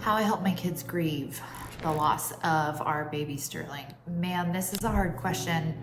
How I help my kids grieve the loss of our baby Sterling. Man, this is a hard question.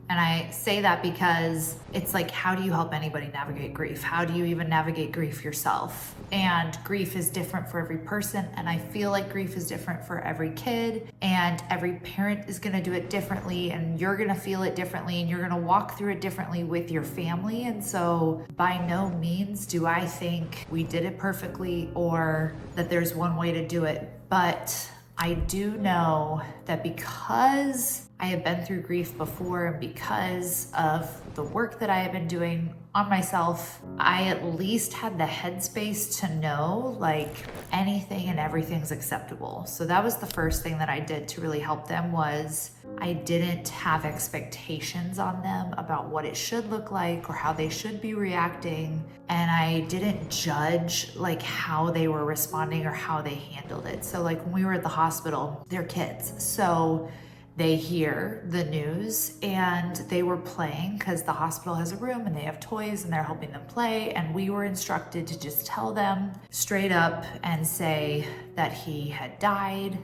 And I say that because it's like, how do you help anybody navigate grief? How do you even navigate grief yourself? And grief is different for every person. And I feel like grief is different for every kid, and every parent is gonna do it differently, and you're gonna feel it differently, and you're gonna walk through it differently with your family. And so by no means do I think we did it perfectly or that there's one way to do it. But I do know that because I have been through grief before, and because of the work that I have been doing on myself, I at least had the headspace to know like anything and everything's acceptable. So that was the first thing that I did to really help them. Was I didn't have expectations on them about what it should look like or how they should be reacting. And I didn't judge like how they were responding or how they handled it. So like when we were at the hospital, they're kids. So they hear the news and they were playing because the hospital has a room and they have toys and they're helping them play. And we were instructed to just tell them straight up and say that he had died,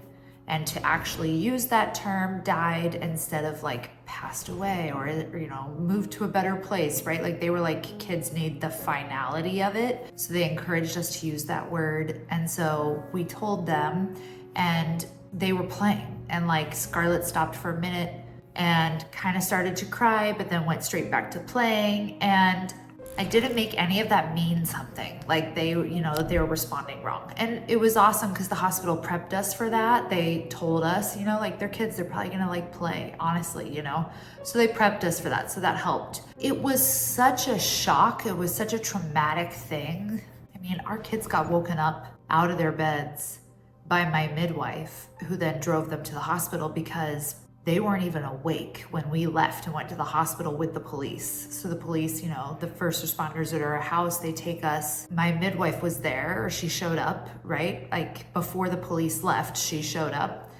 and to actually use that term died instead of like passed away or, you know, moved to a better place, right? Like they were like, kids need the finality of it. So they encouraged us to use that word. And so we told them, and they were playing, and like Scarlett stopped for a minute and kind of started to cry, but then went straight back to playing. And I didn't make any of that mean something. Like they, you know, they were responding wrong. And it was awesome because the hospital prepped us for that. They told us, you know, like they're kids, they're probably gonna like play, honestly, you know? So they prepped us for that. So that helped. It was such a shock. It was such a traumatic thing. I mean, our kids got woken up out of their beds by my midwife, who then drove them to the hospital because they weren't even awake when we left and went to the hospital with the police. So the police, you know, the first responders at our house, they take us. My midwife was there, or she showed up, right? Like before the police left, she showed up.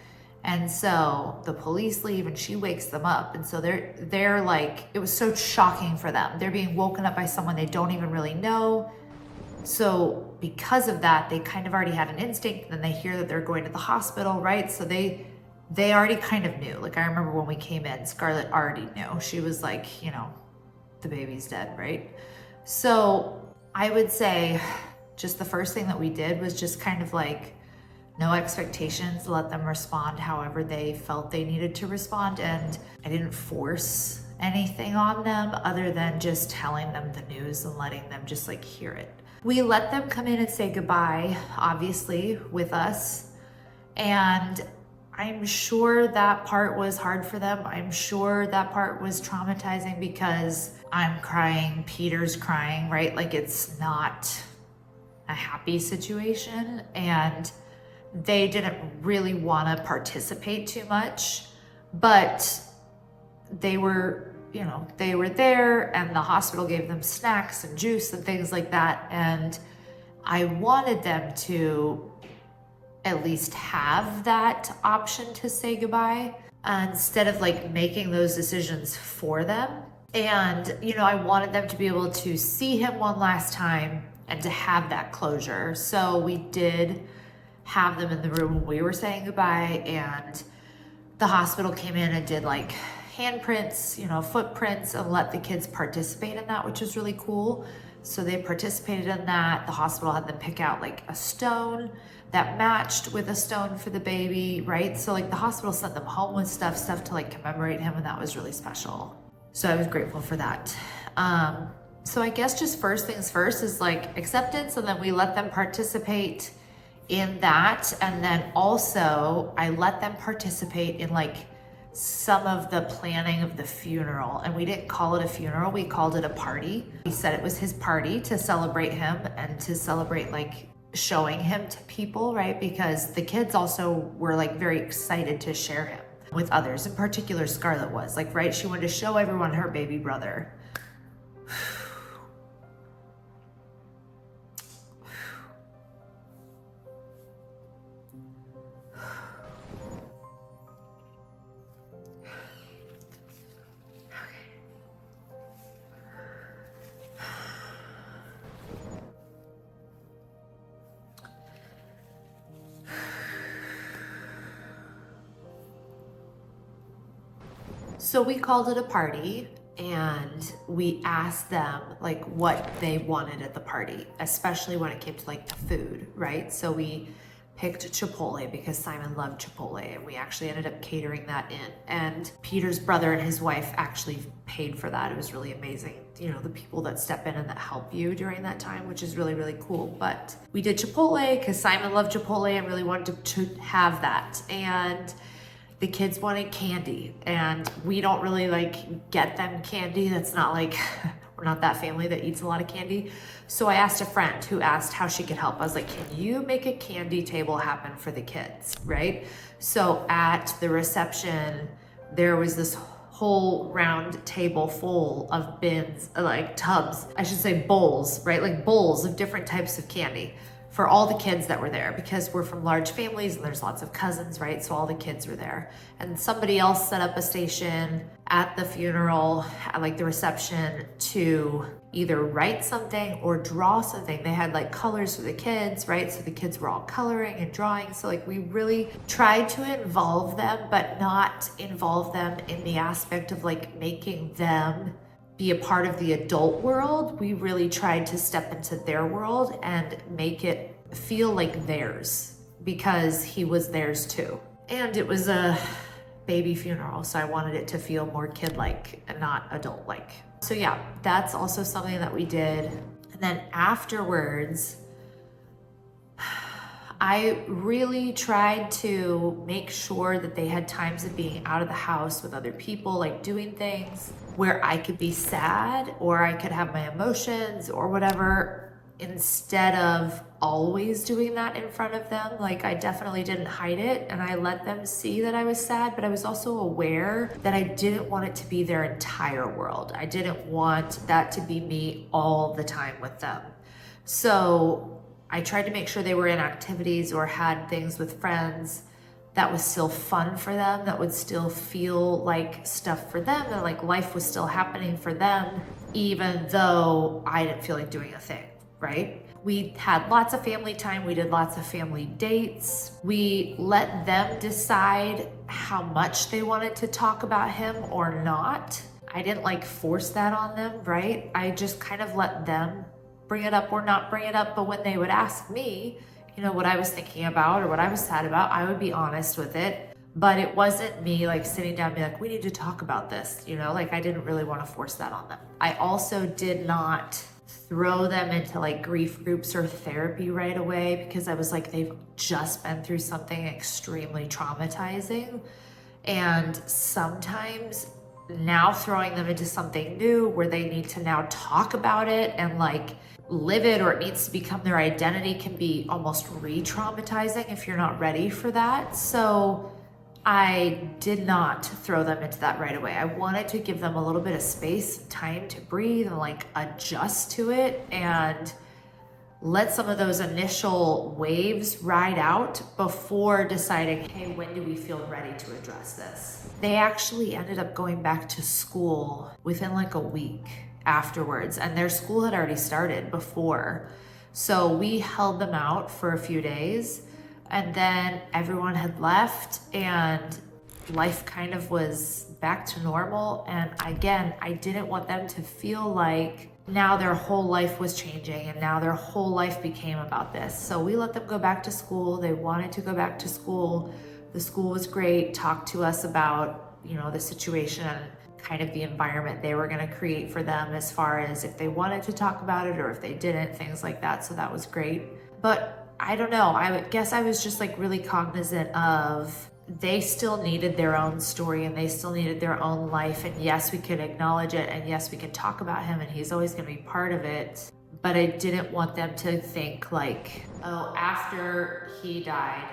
And so the police leave and she wakes them up. And so they're like, it was so shocking for them. They're being woken up by someone they don't even really know. So because of that, they kind of already had an instinct, and then they hear that they're going to the hospital, right? So they already kind of knew. Like I remember when we came in, Scarlett already knew. She was like, you know, the baby's dead, right? So I would say just the first thing that we did was just kind of like no expectations, let them respond however they felt they needed to respond. And I didn't force anything on them other than just telling them the news and letting them just like hear it. We let them come in and say goodbye, obviously, with us. And I'm sure that part was hard for them. I'm sure that part was traumatizing because I'm crying, Peter's crying, right? Like it's not a happy situation. And they didn't really want to participate too much, but they were, you know, they were there, and the hospital gave them snacks and juice and things like that. And I wanted them to at least have that option to say goodbye instead of like making those decisions for them. And, you know, I wanted them to be able to see him one last time and to have that closure. So we did have them in the room when we were saying goodbye, and the hospital came in and did like handprints, you know, footprints, and let the kids participate in that, which was really cool. So they participated in that. The hospital had them pick out like a stone that matched with a stone for the baby, right? So like the hospital sent them home with stuff to like commemorate him, and that was really special. So I was grateful for that. So I guess just first things first is like acceptance, and then we let them participate in that. And then also I let them participate in like some of the planning of the funeral. And we didn't call it a funeral, we called it a party. We said it was his party to celebrate him and to celebrate like showing him to people, right? Because the kids also were like very excited to share him with others. In particular, Scarlett was like, right? She wanted to show everyone her baby brother. So we called it a party, and we asked them like what they wanted at the party, especially when it came to like the food, right? So we picked Chipotle because Simon loved Chipotle, and we actually ended up catering that in. And Peter's brother and his wife actually paid for that. It was really amazing. You know, the people that step in and that help you during that time, which is really, really cool. But we did Chipotle because Simon loved Chipotle and really wanted to have that. And the kids wanted candy, and we don't really like get them candy. That's not like, we're not that family that eats a lot of candy. So I asked a friend who asked how she could help. I was like, can you make a candy table happen for the kids, right? So at the reception, there was this whole round table full of bins, like tubs, I should say bowls, right? Like bowls of different types of candy for all the kids that were there, because we're from large families and there's lots of cousins, right? So all the kids were there. And somebody else set up a station at the funeral, at like the reception, to either write something or draw something. They had like colors for the kids, right? So the kids were all coloring and drawing. So like we really tried to involve them, but not involve them in the aspect of like making them be a part of the adult world. We really tried to step into their world and make it feel like theirs, because he was theirs too. And it was a baby funeral, so I wanted it to feel more kid-like and not adult-like. So yeah, that's also something that we did. And then afterwards, I really tried to make sure that they had times of being out of the house with other people, like doing things where I could be sad or I could have my emotions or whatever, instead of always doing that in front of them. Like I definitely didn't hide it, and I let them see that I was sad, but I was also aware that I didn't want it to be their entire world. I didn't want that to be me all the time with them. So I tried to make sure they were in activities or had things with friends that was still fun for them, that would still feel like stuff for them, and like life was still happening for them, even though I didn't feel like doing a thing, right? We had lots of family time. We did lots of family dates. We let them decide how much they wanted to talk about him or not. I didn't like force that on them, right? I just kind of let them bring it up or not bring it up. But when they would ask me, you know, what I was thinking about or what I was sad about, I would be honest with it. But it wasn't me like sitting down and be like, we need to talk about this, you know, like I didn't really want to force that on them. I also did not throw them into like grief groups or therapy right away, because I was like, they've just been through something extremely traumatizing. And sometimes now throwing them into something new where they need to now talk about it and like live it, or it needs to become their identity, can be almost re-traumatizing if you're not ready for that. So I did not throw them into that right away. I wanted to give them a little bit of space, time to breathe and like adjust to it, and let some of those initial waves ride out before deciding, hey, when do we feel ready to address this? They actually ended up going back to school within like a week afterwards, and their school had already started before. So we held them out for a few days, and then everyone had left and life kind of was back to normal. And again, I didn't want them to feel like now their whole life was changing and now their whole life became about this. So we let them go back to school. They wanted to go back to school. The school was great, talked to us about, you know, the situation and kind of the environment they were going to create for them as far as if they wanted to talk about it or if they didn't, things like that. So that was great. But I don't know, I would guess I was just like really cognizant of they still needed their own story and they still needed their own life. And yes, we could acknowledge it, and yes, we could talk about him and he's always going to be part of it. But I didn't want them to think like, oh, after he died,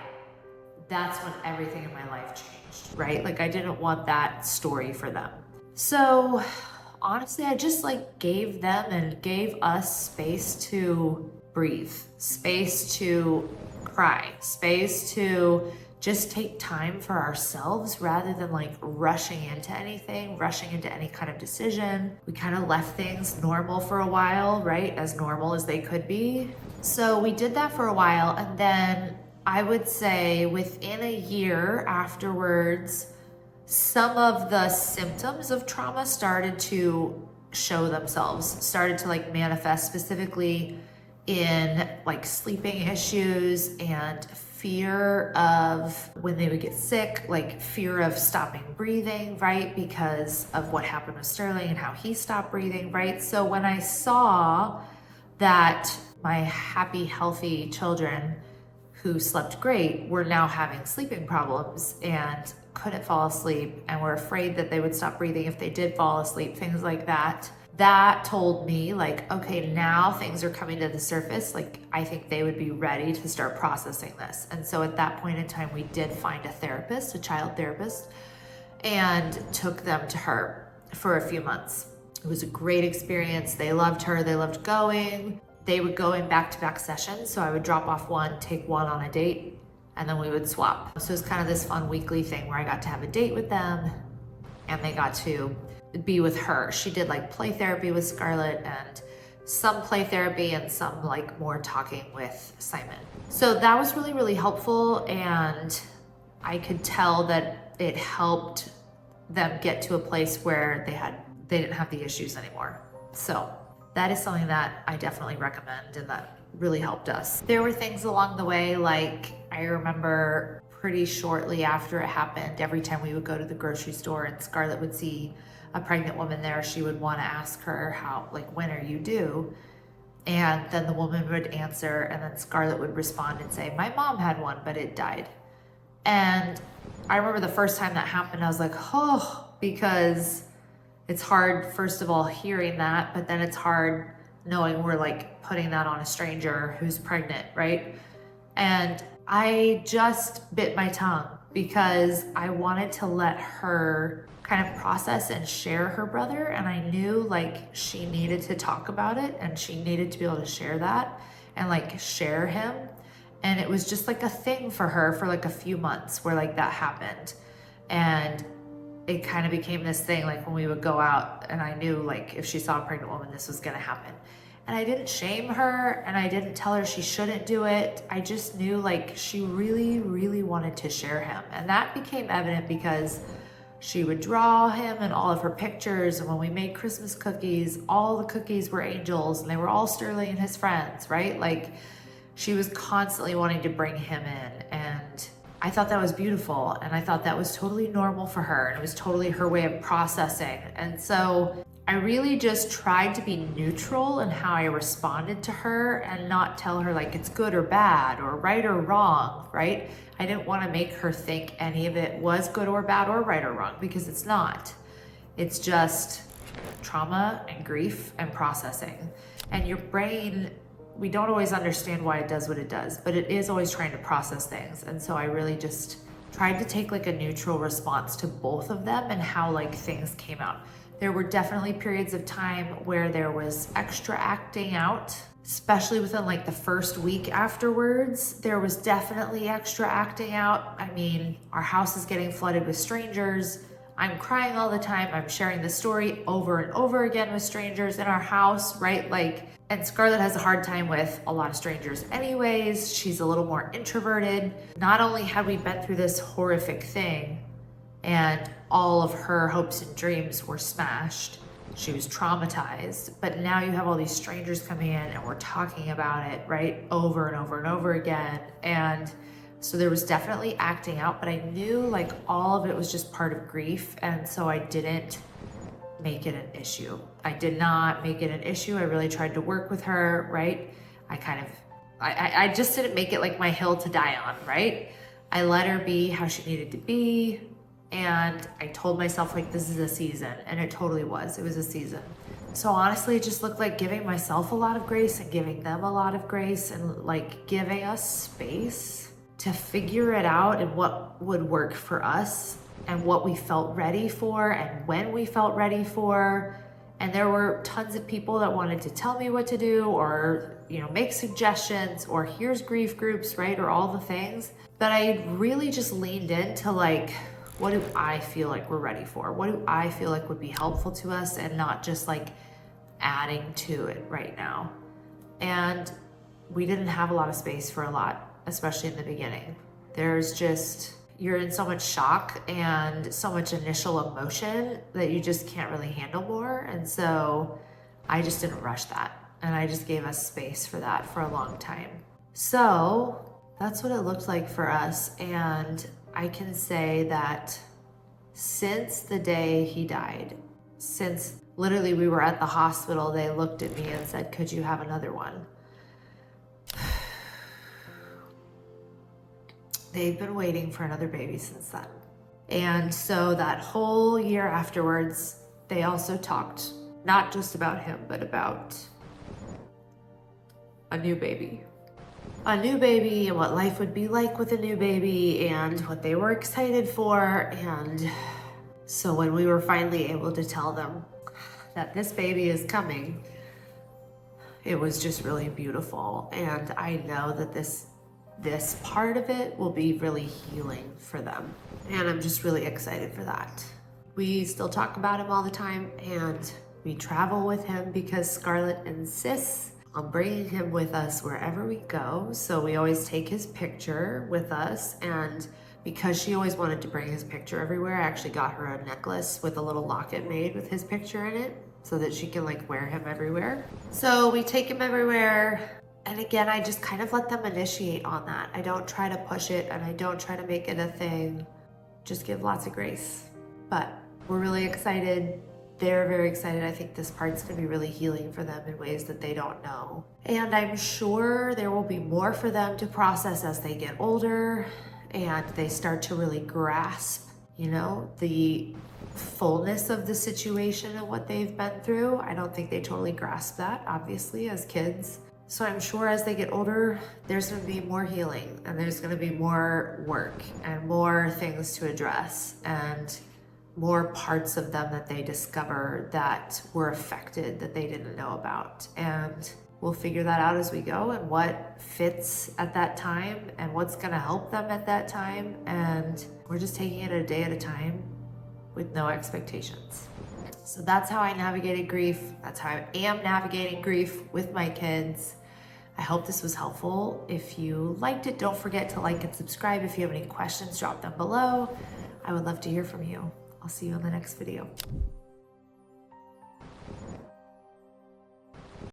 that's when everything in my life changed, right? Like I didn't want that story for them. So honestly, I just like gave them and gave us space to breathe, space to cry, space to just take time for ourselves rather than like rushing into anything, rushing into any kind of decision. We kind of left things normal for a while, right? As normal as they could be. So we did that for a while. And then I would say within a year afterwards, some of the symptoms of trauma started to show themselves, started to like manifest specifically in like sleeping issues and fear of when they would get sick, like fear of stopping breathing, right? Because of what happened with Sterling and how he stopped breathing, right? So when I saw that my happy, healthy children who slept great were now having sleeping problems and couldn't fall asleep and were afraid that they would stop breathing if they did fall asleep, things like that. That told me like, okay, now things are coming to the surface. Like I think they would be ready to start processing this. And so at that point in time, we did find a therapist, a child therapist, and took them to her for a few months. It was a great experience. They loved her. They loved going. They would go in back-to-back sessions. So I would drop off one, take one on a date, and then we would swap. So it was kind of this fun weekly thing where I got to have a date with them and they got to be with her. She did like play therapy with Scarlett and some play therapy and some like more talking with Simon. So that was really, really helpful. And I could tell that it helped them get to a place where they didn't have the issues anymore. So that is something that I definitely recommend and that really helped us. There were things along the way, like I remember pretty shortly after it happened, every time we would go to the grocery store and Scarlett would see a pregnant woman there, she would want to ask her how, like, when are you due? And then the woman would answer, and then Scarlett would respond and say, my mom had one, but it died. And I remember the first time that happened, I was like, oh, because it's hard, first of all, hearing that, but then it's hard knowing we're like putting that on a stranger who's pregnant, right? And I just bit my tongue because I wanted to let her kind of process and share her brother. And I knew like she needed to talk about it and she needed to be able to share that and like share him. And it was just like a thing for her for like a few months where like that happened. And it kind of became this thing, like when we would go out and I knew like if she saw a pregnant woman, this was gonna happen. And I didn't shame her and I didn't tell her she shouldn't do it. I just knew like she really, really wanted to share him. And that became evident because she would draw him in all of her pictures. And when we made Christmas cookies, all the cookies were angels and they were all Sterling and his friends, right? Like she was constantly wanting to bring him in. And I thought that was beautiful. And I thought that was totally normal for her. And it was totally her way of processing. And so I really just tried to be neutral in how I responded to her and not tell her like it's good or bad or right or wrong, right? I didn't want to make her think any of it was good or bad or right or wrong because it's not. It's just trauma and grief and processing. And your brain, we don't always understand why it does what it does, but it is always trying to process things. And so I really just tried to take like a neutral response to both of them and how like things came out. There were definitely periods of time where there was extra acting out, especially within like the first week afterwards. There was definitely extra acting out. I mean, our house is getting flooded with strangers. I'm crying all the time. I'm sharing the story over and over again with strangers in our house, right? Like, and Scarlett has a hard time with a lot of strangers anyways. She's a little more introverted. Not only had we been through this horrific thing and all of her hopes and dreams were smashed, she was traumatized, but now you have all these strangers coming in and we're talking about it, right? Over and over and over again. And so there was definitely acting out, but I knew like all of it was just part of grief. And so I didn't make it an issue. I did not make it an issue. I really tried to work with her, right? I just didn't make it like my hill to die on, right? I let her be how she needed to be. And I told myself like, this is a season, and it totally was. It was a season. So honestly, it just looked like giving myself a lot of grace and giving them a lot of grace and like giving us space to figure it out and what would work for us and what we felt ready for and when we felt ready for. And there were tons of people that wanted to tell me what to do or, you know, make suggestions or here's grief groups, right? Or all the things. But I really just leaned into like, what do I feel like we're ready for? What do I feel like would be helpful to us and not just like adding to it right now? And we didn't have a lot of space for a lot, especially in the beginning. There's just, you're in so much shock and so much initial emotion that you just can't really handle more. And so I just didn't rush that. And I just gave us space for that for a long time. So that's what it looked like for us. And I can say that since the day he died, since literally we were at the hospital, they looked at me and said, could you have another one? They've been waiting for another baby since then. And so that whole year afterwards, they also talked not just about him, but about a new baby. A new baby and what life would be like with a new baby and what they were excited for. And so when we were finally able to tell them that this baby is coming, it was just really beautiful. And I know that this part of it will be really healing for them. And I'm just really excited for that. We still talk about him all the time, and we travel with him because Scarlett insists on bringing him with us wherever we go. So we always take his picture with us, and because she always wanted to bring his picture everywhere, I actually got her a necklace with a little locket made with his picture in it so that she can like wear him everywhere. So we take him everywhere. And again, I just kind of let them initiate on that. I don't try to push it and I don't try to make it a thing. Just give lots of grace. But we're really excited. They're very excited. I think this part's gonna be really healing for them in ways that they don't know. And I'm sure there will be more for them to process as they get older and they start to really grasp, you know, the fullness of the situation and what they've been through. I don't think they totally grasp that, obviously, as kids. So I'm sure as they get older, there's gonna be more healing and there's gonna be more work and more things to address and more parts of them that they discover that were affected that they didn't know about. And we'll figure that out as we go and what fits at that time and what's gonna help them at that time. And we're just taking it a day at a time with no expectations. So that's how I navigated grief. That's how I am navigating grief with my kids. I hope this was helpful. If you liked it, don't forget to like and subscribe. If you have any questions, drop them below. I would love to hear from you. I'll see you in the next video.